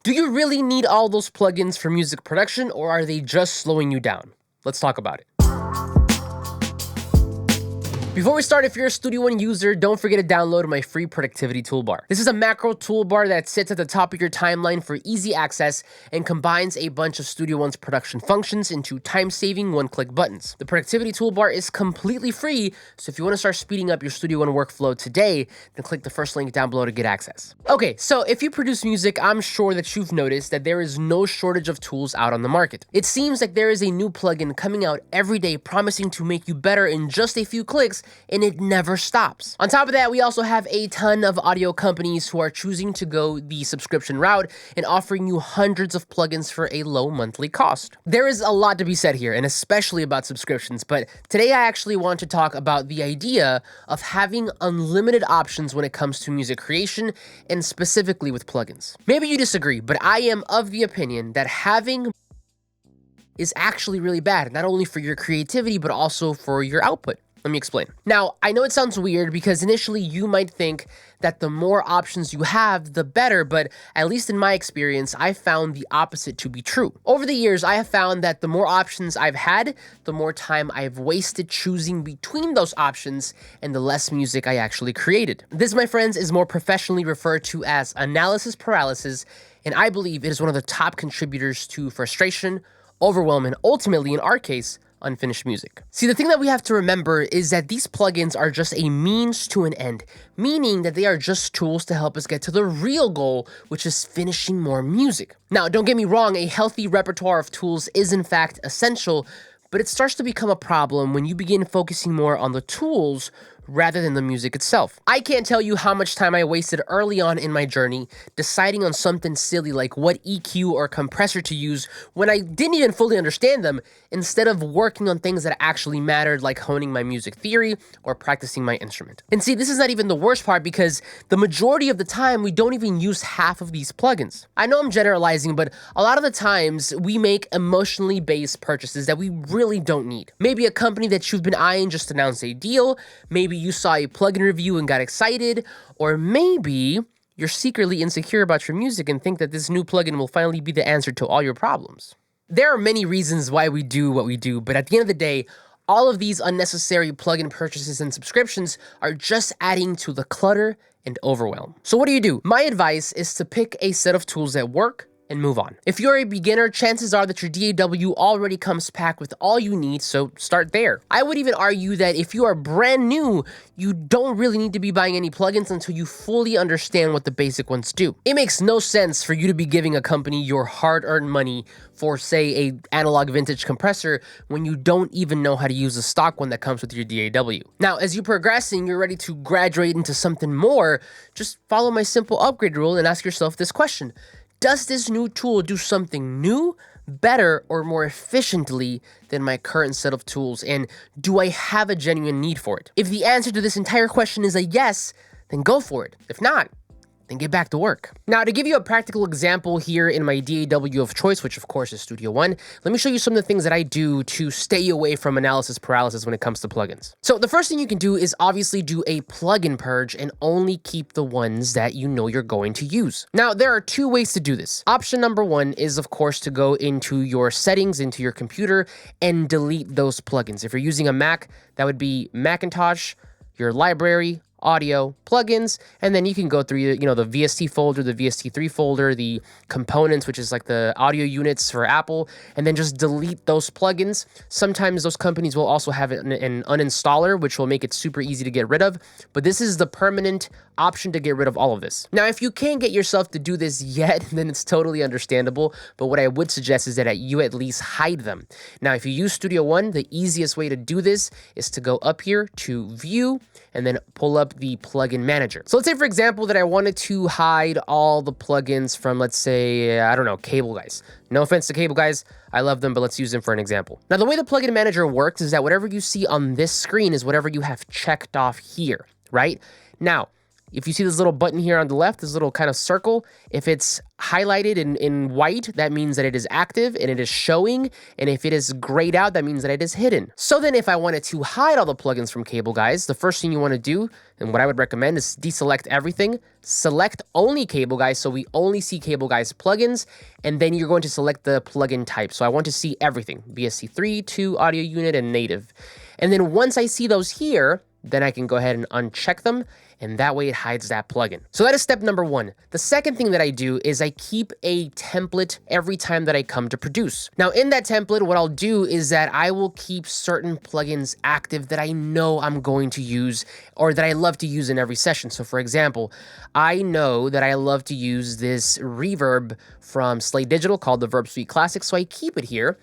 Do you really need all those plugins for music production, or are they just slowing you down? Let's talk about it. Before we start, if you're a Studio One user, don't forget to download my free productivity toolbar. This is a macro toolbar that sits at the top of your timeline for easy access and combines a bunch of Studio One's production functions into time-saving one-click buttons. The productivity toolbar is completely free, so if you want to start speeding up your Studio One workflow today, then click the first link down below to get access. Okay, so if you produce music, I'm sure that you've noticed that there is no shortage of tools out on the market. It seems like there is a new plugin coming out every day promising to make you better in just a few clicks, and it never stops. On top of that, we also have a ton of audio companies who are choosing to go the subscription route and offering you hundreds of plugins for a low monthly cost. There is a lot to be said here, and especially about subscriptions, but today I actually want to talk about the idea of having unlimited options when it comes to music creation, and specifically with plugins. Maybe you disagree, but I am of the opinion that having is actually really bad, not only for your creativity, but also for your output. Let me explain. Now, I know it sounds weird because initially you might think that the more options you have, the better, but at least in my experience, I found the opposite to be true. Over the years, I have found that the more options I've had, the more time I've wasted choosing between those options and the less music I actually created. This, my friends, is more professionally referred to as analysis paralysis, and I believe it is one of the top contributors to frustration, overwhelm, and ultimately, in our case, unfinished music. See, the thing that we have to remember is that these plugins are just a means to an end, meaning that they are just tools to help us get to the real goal, which is finishing more music. Now, don't get me wrong, a healthy repertoire of tools is in fact essential, but it starts to become a problem when you begin focusing more on the tools rather than the music itself. I can't tell you how much time I wasted early on in my journey deciding on something silly like what EQ or compressor to use when I didn't even fully understand them, instead of working on things that actually mattered, like honing my music theory or practicing my instrument. And see, this is not even the worst part, because the majority of the time we don't even use half of these plugins. I know I'm generalizing, but a lot of the times we make emotionally based purchases that we really don't need. Maybe a company that you've been eyeing just announced a deal, maybe you saw a plugin review and got excited, or maybe you're secretly insecure about your music and think that this new plugin will finally be the answer to all your problems. There are many reasons why we do what we do, but at the end of the day, all of these unnecessary plugin purchases and subscriptions are just adding to the clutter and overwhelm. So what do? My advice is to pick a set of tools that work and move on. If you're a beginner, chances are that your DAW already comes packed with all you need, so start there. I would even argue that if you are brand new, you don't really need to be buying any plugins until you fully understand what the basic ones do. It makes no sense for you to be giving a company your hard-earned money for, say, a analog vintage compressor when you don't even know how to use a stock one that comes with your DAW. Now, as you progress and you're ready to graduate into something more, just follow my simple upgrade rule and ask yourself this question: does this new tool do something new, better, or more efficiently than my current set of tools? And do I have a genuine need for it? If the answer to this entire question is a yes, then go for it. If not, then get back to work. Now, to give you a practical example here in my DAW of choice, which of course is Studio One, let me show you some of the things that I do to stay away from analysis paralysis when it comes to plugins. So the first thing you can do is obviously do a plugin purge and only keep the ones that you know you're going to use. Now, there are two ways to do this. Option number one is, of course, to go into your settings, into your computer, and delete those plugins. If you're using a Mac, that would be Macintosh, your library, audio, plugins, and then you can go through, the VST folder, the VST3 folder, the components, which is like the audio units for Apple, and then just delete those plugins. Sometimes those companies will also have an uninstaller, which will make it super easy to get rid of, but this is the permanent option to get rid of all of this. Now, if you can't get yourself to do this yet, then it's totally understandable, but what I would suggest is that you at least hide them. Now, if you use Studio One, the easiest way to do this is to go up here to View, and then pull up the plugin manager. So let's say, for example, that I wanted to hide all the plugins from, let's say, I don't know, Cable Guys. No offense to Cable Guys, I love them, but let's use them for an example. Now, the way the plugin manager works is that whatever you see on this screen is whatever you have checked off here, right? Now, if you see this little button here on the left, this little kind of circle, if it's highlighted in white, that means that it is active and it is showing. And if it is grayed out, that means that it is hidden. So then if I wanted to hide all the plugins from Cable Guys, the first thing you want to do, and what I would recommend, is deselect everything, select only Cable Guys, so we only see Cable Guys plugins, and then you're going to select the plugin type. So I want to see everything, BSC3, 2, audio unit, and native. And then once I see those here, then I can go ahead and uncheck them, and that way it hides that plugin. So that is step number one. The second thing that I do is I keep a template every time that I come to produce. Now in that template, what I'll do is that I will keep certain plugins active that I know I'm going to use or that I love to use in every session. So for example, I know that I love to use this reverb from Slate Digital called the Verb Suite Classic, so I keep it here.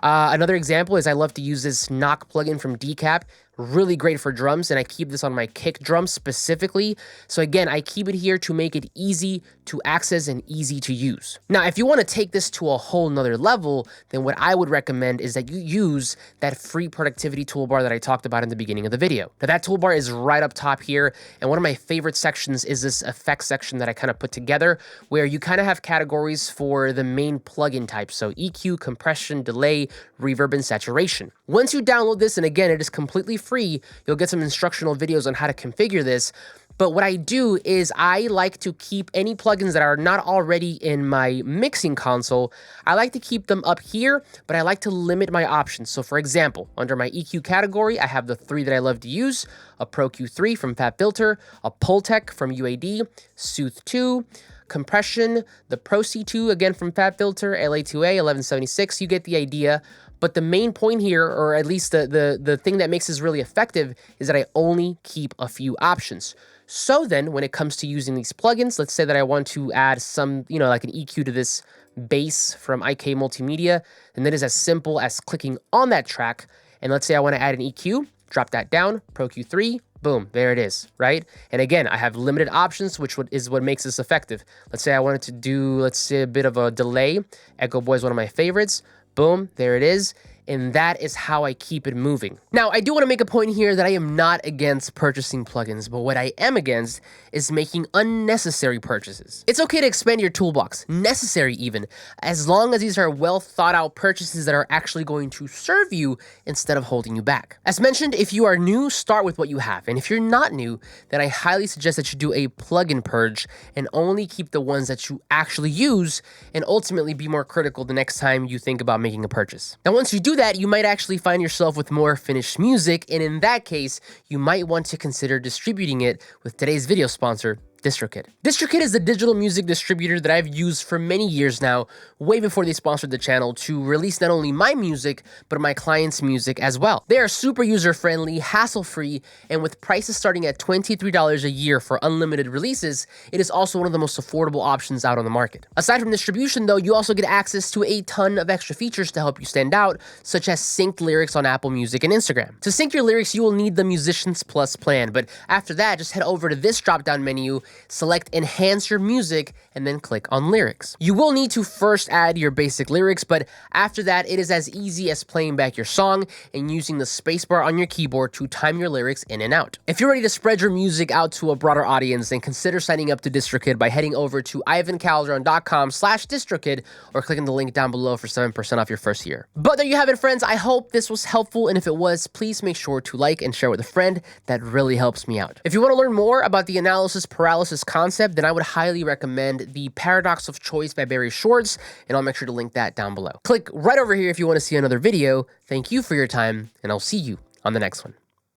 Another example is I love to use this knock plugin from Decap. Really great for drums, and I keep this on my kick drum specifically. So again, I keep it here to make it easy to access and easy to use. Now, if you want to take this to a whole nother level, then what I would recommend is that you use that free productivity toolbar that I talked about in the beginning of the video. Now, that toolbar is right up top here, and one of my favorite sections is this effects section that I kind of put together, where you kind of have categories for the main plugin types, so EQ, compression, delay, reverb, and saturation. Once you download this, and again, it is completely free, you'll get some instructional videos on how to configure this. But what I do is I like to keep any plugins that are not already in my mixing console. I like to keep them up here, but I like to limit my options. So for example, under my EQ category, I have the 3 that I love to use: a Pro Q3 from FabFilter, a Pultec from UAD, Sooth 2, compression, the Pro C2 again from FabFilter, LA2A, 1176, you get the idea. But the main point here, or at least the thing that makes this really effective, is that I only keep a few options. So then when it comes to using these plugins, let's say that I want to add some, like an EQ to this bass from IK Multimedia, and that is as simple as clicking on that track. And let's say I want to add an EQ, drop that down, Pro Q3, boom, there it is, right? And again, I have limited options, which is what makes this effective. Let's say I wanted to do, let's say, a bit of a delay. Echo Boy is one of my favorites. Boom, there it is. And that is how I keep it moving. Now, I do want to make a point here that I am not against purchasing plugins, but what I am against is making unnecessary purchases. It's okay to expand your toolbox, necessary even, as long as these are well thought out purchases that are actually going to serve you instead of holding you back. As mentioned, if you are new, start with what you have. And if you're not new, then I highly suggest that you do a plugin purge and only keep the ones that you actually use, and ultimately be more critical the next time you think about making a purchase. Now, once you do that, you might actually find yourself with more finished music, and in that case, you might want to consider distributing it with today's video sponsor, DistroKid. DistroKid is a digital music distributor that I've used for many years now, way before they sponsored the channel, to release not only my music, but my clients' music as well. They are super user-friendly, hassle-free, and with prices starting at $23 a year for unlimited releases, it is also one of the most affordable options out on the market. Aside from distribution though, you also get access to a ton of extra features to help you stand out, such as synced lyrics on Apple Music and Instagram. To sync your lyrics, you will need the Musicians Plus plan, but after that, just head over to this drop-down menu, select Enhance Your Music, and then click on Lyrics. You will need to first add your basic lyrics, but after that, it is as easy as playing back your song and using the spacebar on your keyboard to time your lyrics in and out. If you're ready to spread your music out to a broader audience, then consider signing up to DistroKid by heading over to ivancalderon.com/DistroKid or clicking the link down below for 7% off your first year. But there you have it, friends. I hope this was helpful, and if it was, please make sure to like and share with a friend. That really helps me out. If you want to learn more about the analysis paralysis concept, then I would highly recommend The Paradox of Choice by Barry Schwartz, and I'll make sure to link that down below. Click right over here if you want to see another video. Thank you for your time, and I'll see you on the next one.